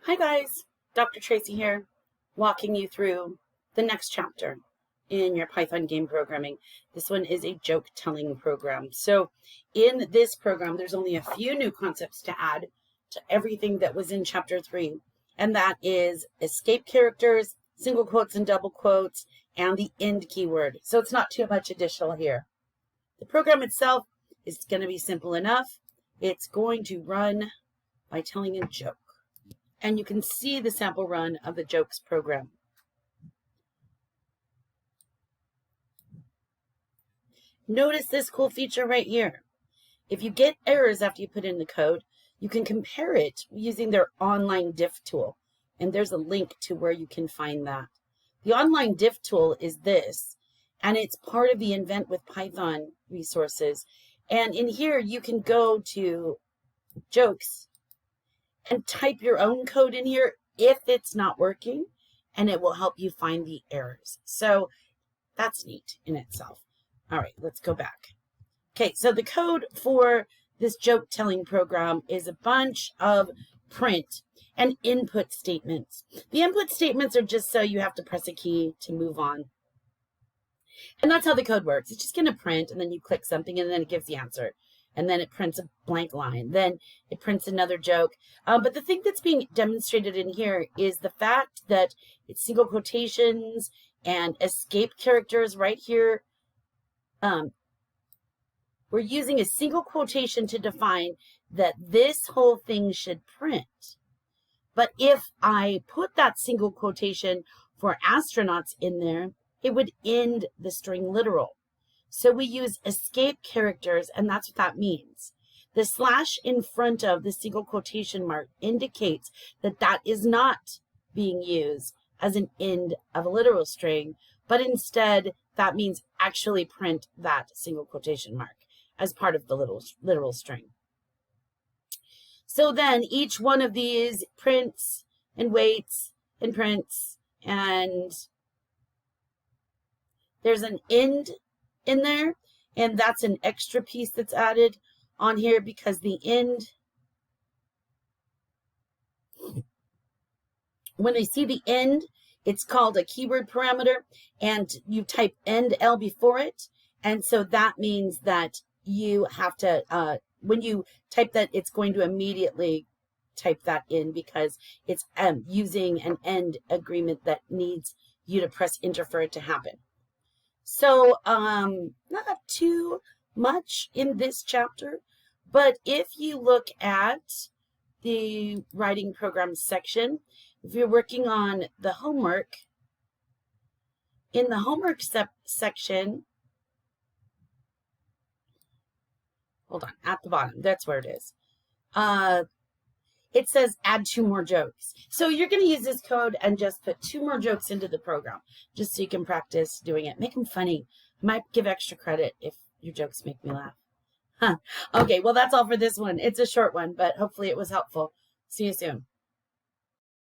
Hi guys, Dr. Tracy here, walking you through the next chapter in your Python game programming. This one is a joke telling program. So in this program, there's only a few new concepts to add to everything that was in chapter 3, and that is escape characters, single quotes and double quotes, and the end keyword. So it's not too much additional here. The program itself is going to be simple enough. It's going to run by telling a joke. And you can see the sample run of the jokes program. Notice this cool feature right here. If you get errors after you put in the code, you can compare it using their online diff tool. And there's a link to where you can find that. The online diff tool is this, and it's part of the Invent with Python resources. And in here, you can go to jokes and type your own code in here if it's not working, and it will help you find the errors. So that's neat in itself. All right, let's go back. Okay, so the code for this joke telling program is a bunch of print and input statements. The input statements are just so you have to press a key to move on. And that's how the code works. It's just going to print, and then you click something, and then it gives the answer. And then it prints a blank line. Then it prints another joke. But the thing that's being demonstrated in here is the fact that it's single quotations and escape characters right here. We're using a single quotation to define that this whole thing should print. But if I put that single quotation for astronauts in there, it would end the string literal. So we use escape characters, and that's what that means. The slash in front of the single quotation mark indicates that that is not being used as an end of a literal string, but instead that means actually print that single quotation mark as part of the literal string. So then each one of these prints and waits and prints, and there's an end in there, and that's an extra piece that's added on here because the end, when they see the end, it's called a keyword parameter, and you type end L before it, and so that means that you have to, when you type that, it's going to immediately type that in because it's using an end agreement that needs you to press enter for it to happen. So not too much in this chapter, but if you look at the writing program section, if you're working on the homework, in the homework section, hold on, at the bottom, that's where it is. It says add 2 more jokes. So you're going to use this code and just put 2 more jokes into the program, just so you can practice doing it. Make them funny. I might give extra credit if your jokes make me laugh. Huh. Okay, well, that's all for this one. It's a short one, but hopefully it was helpful. See you soon.